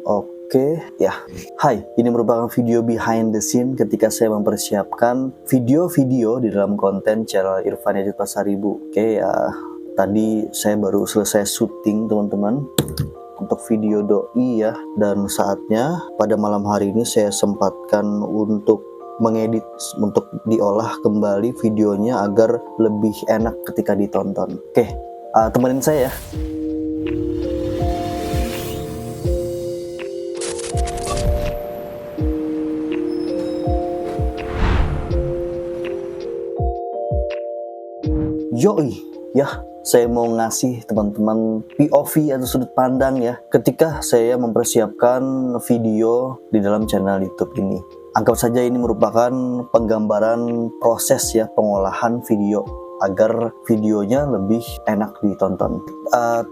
Oke, ya. Hai, ini merupakan video behind the scene ketika saya mempersiapkan video-video di dalam konten channel Irfan Yadid Pasaribu. Oke, ya. Tadi saya baru selesai syuting, teman-teman, untuk video doi ya. Dan saatnya pada malam hari ini saya sempatkan untuk mengedit, untuk diolah kembali videonya agar lebih enak ketika ditonton. Oke, temenin saya ya. Yoi, ya, saya mau ngasih teman-teman POV atau sudut pandang ya ketika saya mempersiapkan video di dalam channel YouTube ini. Anggap saja ini merupakan penggambaran proses ya pengolahan video agar videonya lebih enak ditonton.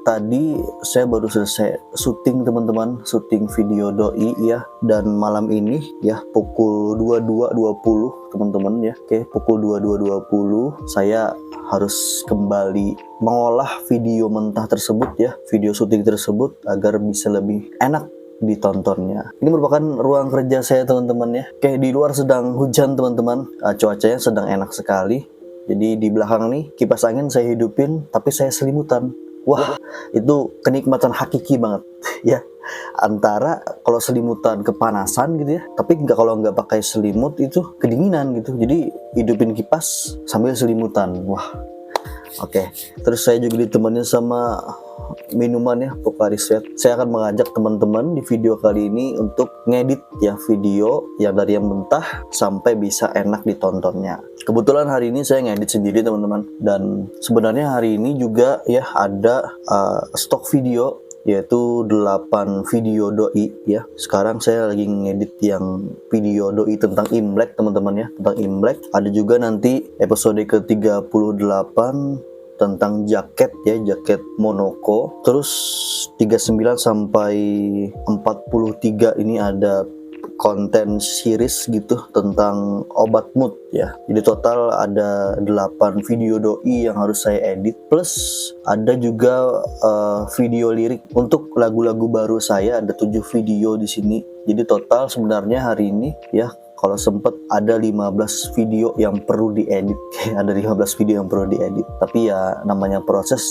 Tadi saya baru selesai syuting, teman-teman, syuting video doi ya, dan malam ini ya pukul 22.20 teman-teman ya. Oke, pukul 22.20 saya harus kembali mengolah video mentah tersebut ya, video syuting tersebut agar bisa lebih enak ditontonnya. Ini merupakan ruang kerja saya, teman-teman ya. Oke, di luar sedang hujan, teman-teman. Cuacanya sedang enak sekali. Jadi di belakang nih kipas angin saya hidupin, tapi saya selimutan. Wah, itu kenikmatan hakiki banget ya. Antara kalau selimutan kepanasan gitu ya, tapi kalau nggak pakai selimut itu kedinginan gitu. Jadi hidupin kipas sambil selimutan. Wah, oke. Terus saya juga ditemani sama minuman ya, Pocari Sweat. Saya akan mengajak teman-teman di video kali ini untuk ngedit ya video yang dari yang mentah sampai bisa enak ditontonnya. Kebetulan hari ini saya ngedit sendiri, teman-teman, dan sebenarnya hari ini juga ya ada stok video, yaitu 8 video doi ya. Sekarang saya lagi ngedit yang video doi tentang Imlek, teman-teman ya, tentang Imlek. Ada juga nanti episode ke-38 tentang jaket ya, jaket Monaco. Terus 39 sampai 43 ini ada konten series gitu tentang obat mood ya. Jadi total ada 8 video doi yang harus saya edit, plus ada juga video lirik untuk lagu-lagu baru saya, ada 7 video di sini. Jadi total sebenarnya hari ini ya, kalau sempet ada 15 video yang perlu diedit. Ada 15 video yang perlu diedit. Tapi ya namanya proses,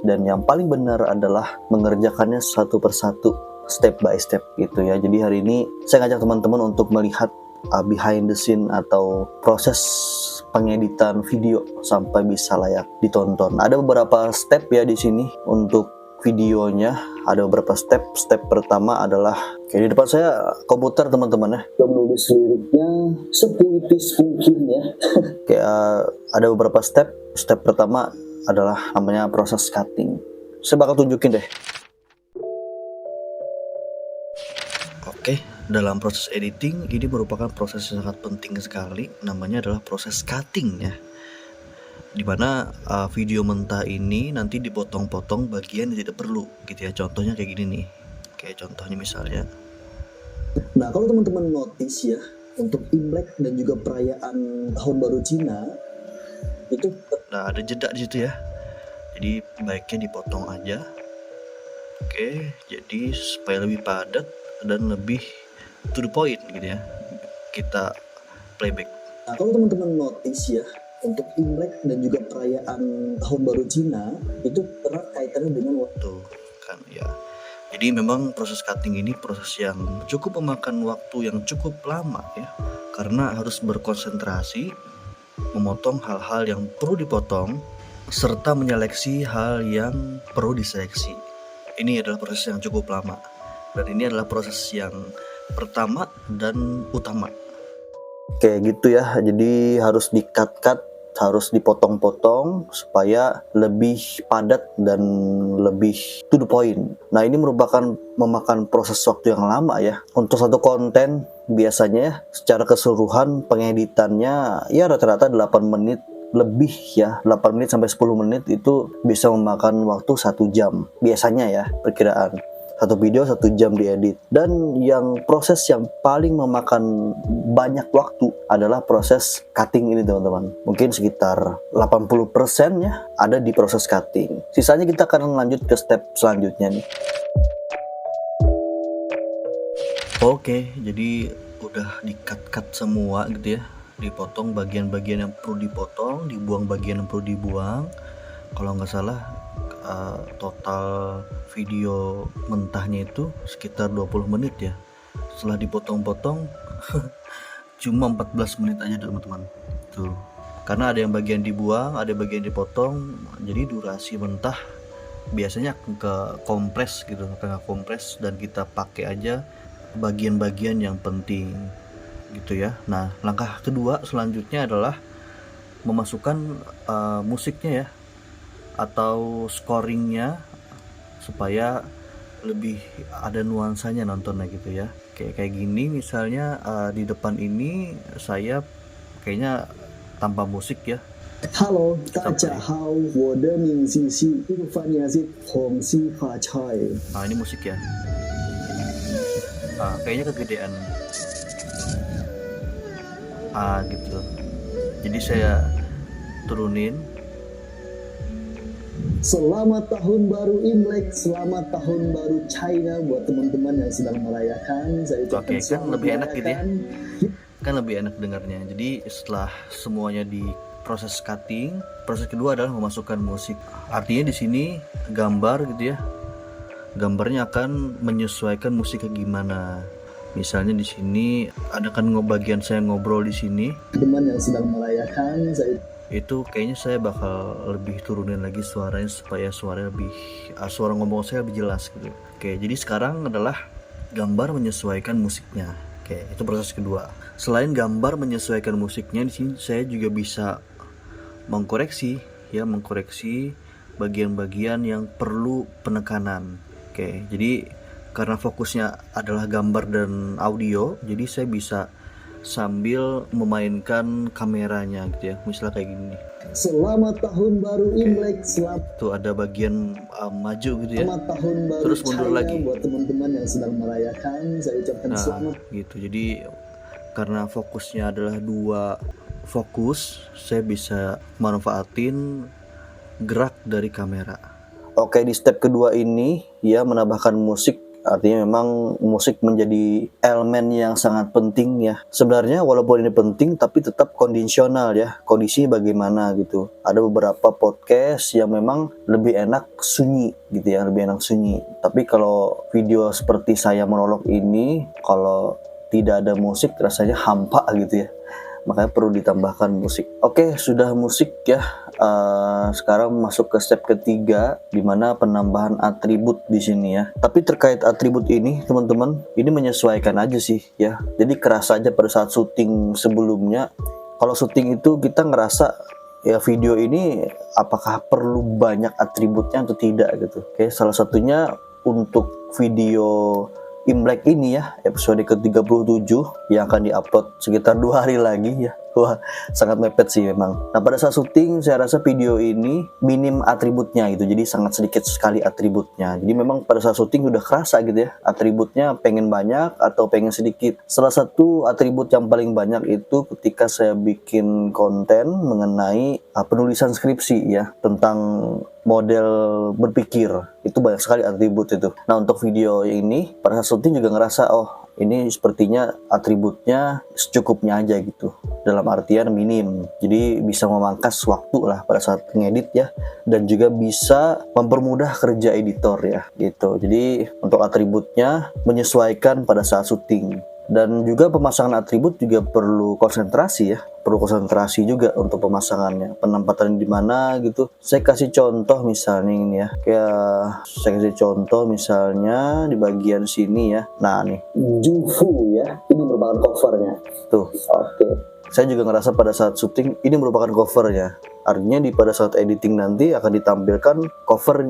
dan yang paling benar adalah mengerjakannya satu persatu, step by step gitu ya. Jadi hari ini saya ngajak teman-teman untuk melihat behind the scene atau proses pengeditan video sampai bisa layak ditonton. Ada beberapa step ya di sini untuk videonya. Ada beberapa step. Step pertama adalah di depan saya komputer, teman-teman ya. Menulis liriknya sepuitis mungkin ya. Ada beberapa step. Step pertama adalah namanya proses cutting. Saya bakal tunjukin deh. Oke, dalam proses editing ini merupakan proses yang sangat penting sekali. Namanya adalah proses cutting ya. Dimana video mentah ini nanti dipotong-potong bagian yang tidak perlu gitu ya. Contohnya kayak gini nih. Kayak contohnya misalnya. Nah, kalau teman-teman notice ya, untuk Imlek dan juga perayaan Tahun Baru Cina itu ada jeda di situ ya. Jadi baiknya dipotong aja. Oke, jadi supaya lebih padat dan lebih to the point gitu ya. Kita playback. Nah, kalau teman-teman notice ya, untuk Imlek dan juga perayaan Tahun Baru Cina itu erat kaitannya dengan waktu kan ya. Jadi memang proses cutting ini proses yang cukup memakan waktu yang cukup lama ya, karena harus berkonsentrasi memotong hal-hal yang perlu dipotong serta menyeleksi hal yang perlu diseleksi. Ini adalah proses yang cukup lama, dan ini adalah proses yang pertama dan utama. Kayak gitu ya, jadi harus di-cut, harus dipotong-potong supaya lebih padat dan lebih to the point. Nah, ini merupakan memakan proses waktu yang lama ya. Untuk satu konten biasanya secara keseluruhan pengeditannya ya rata-rata 8 menit lebih ya, 8 menit sampai 10 menit itu bisa memakan waktu 1 jam biasanya ya, perkiraan. Satu video 1 jam diedit. Dan yang proses yang paling memakan banyak waktu adalah proses cutting ini, teman-teman. Mungkin sekitar 80% ya ada di proses cutting. Sisanya kita akan lanjut ke step selanjutnya nih. Oke, jadi udah di-cut semua gitu ya. Dipotong bagian-bagian yang perlu dipotong, dibuang bagian yang perlu dibuang. Kalau nggak salah total video mentahnya itu sekitar 20 menit ya. Setelah dipotong-potong cuma 14 menit aja teman-teman. Tuh. Karena ada yang bagian dibuang, ada bagian dipotong, jadi durasi mentah biasanya ke kompres gitu, ke kompres dan kita pakai aja bagian-bagian yang penting gitu ya. Nah, langkah kedua selanjutnya adalah memasukkan musiknya ya, atau scoringnya supaya lebih ada nuansanya nontonnya gitu ya. Kayak gini misalnya di depan ini saya kayaknya tanpa musik ya. Hello，大家好，我的名字是洪熙发财。Nah, ini musik ya. Kayaknya kegedean gitu, jadi saya turunin. Selamat tahun baru Imlek, selamat tahun baru China buat teman-teman yang sedang merayakan. Saya ucapkan kan lebih enak gitu ya, kan lebih enak dengarnya. Jadi setelah semuanya di proses cutting, proses kedua adalah memasukkan musik. Artinya di sini gambar gitu ya, gambarnya akan menyesuaikan musiknya gimana. Misalnya di sini ada kan bagian saya ngobrol di sini. Teman yang sedang merayakan, itu kayaknya saya bakal lebih turunin lagi suaranya supaya suara ngomong saya lebih jelas gitu. Oke, jadi sekarang adalah gambar menyesuaikan musiknya. Oke, itu proses kedua. Selain gambar menyesuaikan musiknya, di sini saya juga bisa mengkoreksi bagian-bagian yang perlu penekanan. Oke, jadi karena fokusnya adalah gambar dan audio, jadi saya bisa sambil memainkan kameranya gitu ya, misalnya kayak gini. Selamat tahun baru Imlek, tuh ada bagian maju gitu ya, selamat tahun baru terus mundur China lagi buat teman-teman yang sedang merayakan. Saya ucapkan selamat gitu. Jadi karena fokusnya adalah dua fokus, saya bisa manfaatin gerak dari kamera. Oke, di step kedua ini ya menambahkan musik. Artinya memang musik menjadi elemen yang sangat penting ya. Sebenarnya walaupun ini penting tapi tetap kondisional ya. Kondisi bagaimana gitu. Ada beberapa podcast yang memang lebih enak sunyi gitu ya, lebih enak sunyi. Tapi kalau video seperti saya monolog ini, kalau tidak ada musik rasanya hampa gitu ya. Makanya perlu ditambahkan musik. Oke, sudah musik ya. Sekarang masuk ke step ketiga, di mana penambahan atribut di sini ya. Tapi terkait atribut ini, teman-teman, ini menyesuaikan aja sih ya. Jadi kerasa aja pada saat syuting sebelumnya. Kalau syuting itu kita ngerasa ya video ini apakah perlu banyak atributnya atau tidak gitu. Oke, salah satunya untuk video Imlek ini ya, episode ke-37 yang akan diupload sekitar 2 hari lagi ya. Wah, sangat mepet sih memang. Nah, pada saat syuting saya rasa video ini minim atributnya gitu. Jadi sangat sedikit sekali atributnya. Jadi memang pada saat syuting udah kerasa gitu ya. Atributnya pengen banyak atau pengen sedikit. Salah satu atribut yang paling banyak itu ketika saya bikin konten mengenai penulisan skripsi ya, tentang model berpikir. Itu banyak sekali atribut itu. Nah, untuk video ini pada saat syuting juga ngerasa ini sepertinya atributnya secukupnya aja gitu, dalam artian minim, jadi bisa memangkas waktu lah pada saat ngedit ya, dan juga bisa mempermudah kerja editor ya gitu. Jadi untuk atributnya menyesuaikan pada saat syuting. Dan juga pemasangan atribut juga perlu konsentrasi ya, perlu konsentrasi juga untuk pemasangannya, penempatan di mana gitu. Saya kasih contoh misalnya ini ya, kayak saya kasih contoh misalnya di bagian sini ya. Nah nih, Jufu ya, ini merupakan covernya. Tuh, oke. Saya juga ngerasa pada saat syuting ini merupakan covernya. Artinya pada saat editing nanti akan ditampilkan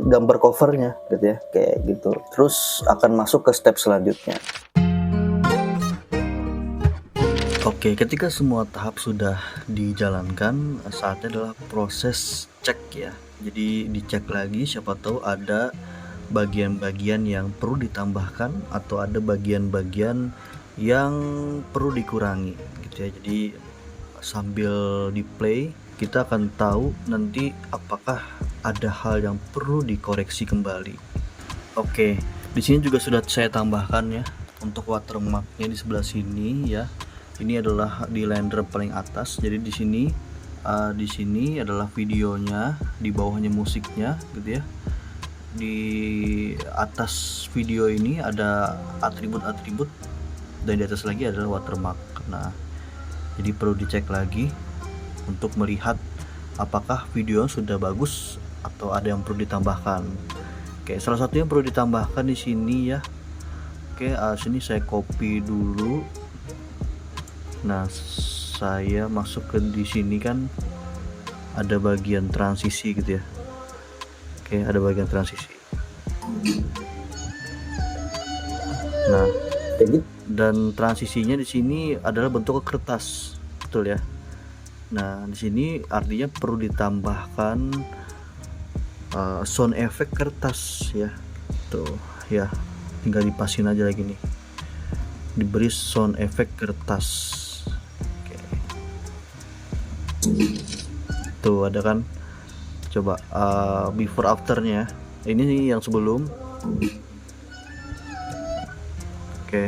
gambar covernya gitu ya, kayak gitu. Terus akan masuk ke step selanjutnya. Oke, ketika semua tahap sudah dijalankan, saatnya adalah proses cek ya. Jadi dicek lagi, siapa tahu ada bagian-bagian yang perlu ditambahkan atau ada bagian-bagian yang perlu dikurangi gitu ya. Jadi sambil di play kita akan tahu nanti apakah ada hal yang perlu dikoreksi kembali. Oke, di sini juga sudah saya tambahkan ya Untuk watermarknya di sebelah sini ya. Ini adalah di lender paling atas. Jadi di sini adalah videonya, di bawahnya musiknya gitu ya. Di atas video ini ada atribut-atribut, dan di atas lagi adalah watermark. Nah, jadi perlu dicek lagi untuk melihat apakah video sudah bagus atau ada yang perlu ditambahkan. Oke, salah satu yang perlu ditambahkan di sini ya. Oke, sini saya copy dulu. Nah, saya masuk ke di sini kan ada bagian transisi gitu ya. Oke, ada bagian transisi. Nah, dan transisinya di sini adalah bentuk kertas, betul ya. Nah, di sini artinya perlu ditambahkan sound effect kertas ya. Tuh ya, tinggal dipasin aja lagi nih. Diberi sound effect kertas. Tuh ada kan, coba before afternya. Ini nih yang sebelum. Oke,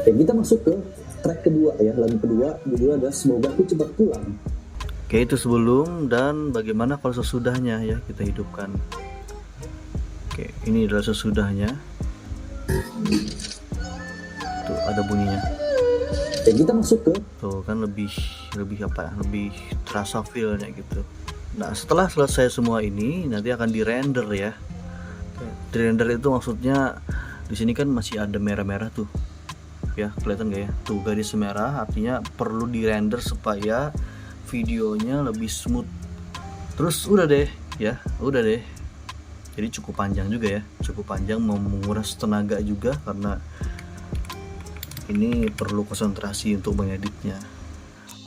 kita masuk ke track kedua ya, lagu kedua, judulnya adalah Semoga Aku Cepat Pulang. oke, itu sebelum, dan bagaimana kalau sesudahnya ya, kita hidupkan. Oke, ini adalah sesudahnya. Tuh ada bunyinya. Kita masuk ke Tuh kan lebih apa ya, lebih terasa feel-nya gitu. Nah, setelah selesai semua ini nanti akan di-render ya. Di-render itu maksudnya di sini kan masih ada merah-merah tuh. Ya, kelihatan gak ya? Tuh garis merah artinya perlu di-render supaya videonya lebih smooth. Terus udah deh ya, udah deh. Jadi cukup panjang juga ya, cukup panjang, menguras tenaga juga karena ini perlu konsentrasi untuk mengeditnya.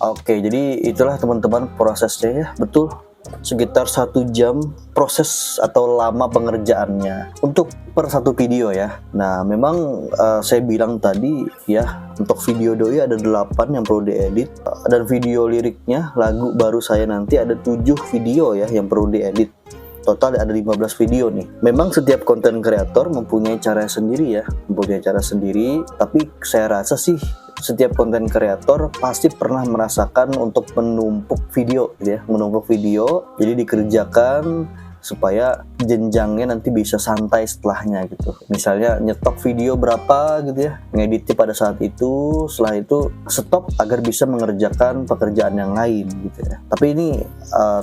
Oke, jadi itulah teman-teman prosesnya ya, betul. Sekitar 1 jam proses atau lama pengerjaannya untuk per satu video ya. Nah, memang saya bilang tadi ya, untuk video doi ada 8 yang perlu diedit, dan video liriknya lagu baru saya nanti ada 7 video ya yang perlu diedit. Total ada 15 video nih. Memang setiap konten kreator mempunyai cara sendiri ya, tapi saya rasa sih setiap konten kreator pasti pernah merasakan untuk menumpuk video gitu ya, jadi dikerjakan supaya jenjangnya nanti bisa santai setelahnya gitu. Misalnya nyetok video berapa gitu ya, ngeditnya pada saat itu, setelah itu stop agar bisa mengerjakan pekerjaan yang lain gitu ya. Tapi ini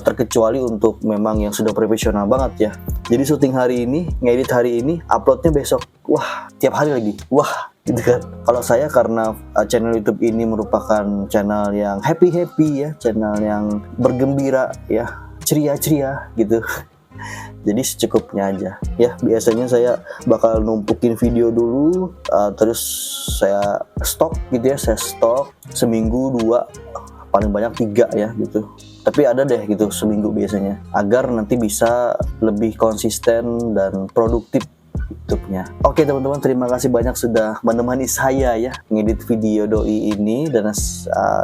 terkecuali untuk memang yang sudah profesional banget ya. Jadi syuting hari ini, ngedit hari ini, uploadnya besok. Wah, tiap hari lagi. Wah, gitu kan. Kalau saya karena channel YouTube ini merupakan channel yang happy ya, channel yang bergembira ya, ceria gitu. Jadi secukupnya aja ya. Biasanya saya bakal numpukin video dulu, terus saya stok gitu ya, saya stok seminggu 2, paling banyak 3 ya gitu. Tapi ada deh gitu seminggu biasanya, agar nanti bisa lebih konsisten dan produktif YouTube-nya. Oke teman-teman, terima kasih banyak sudah menemani saya ya ngedit video doi ini, dan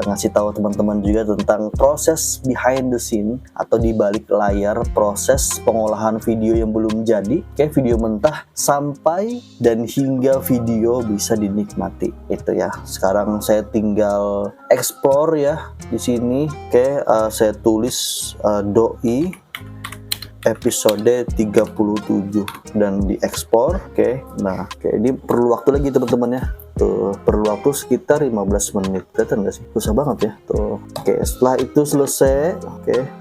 ngasih tahu teman-teman juga tentang proses behind the scene atau di balik layar proses pengolahan video yang belum jadi, kayak video mentah sampai dan hingga video bisa dinikmati itu ya. Sekarang saya tinggal explore ya di sini. Saya tulis doi episode 37 dan diekspor. Nah, ini perlu waktu lagi teman-teman ya. Tuh, perlu waktu sekitar 15 menit. Kelihatan nggak sih? Susah banget ya. Tuh. Setelah itu selesai,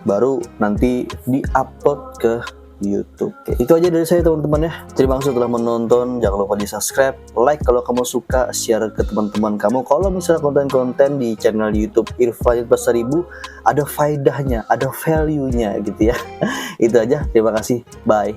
baru nanti di-upload ke YouTube. Itu aja dari saya teman-teman ya. Terima kasih telah menonton. Jangan lupa di subscribe, like kalau kamu suka, share ke teman-teman kamu. Kalau misalnya konten-konten di channel YouTube Irfan 1000 ada faedahnya, ada value-nya gitu ya. Itu aja. Terima kasih. Bye.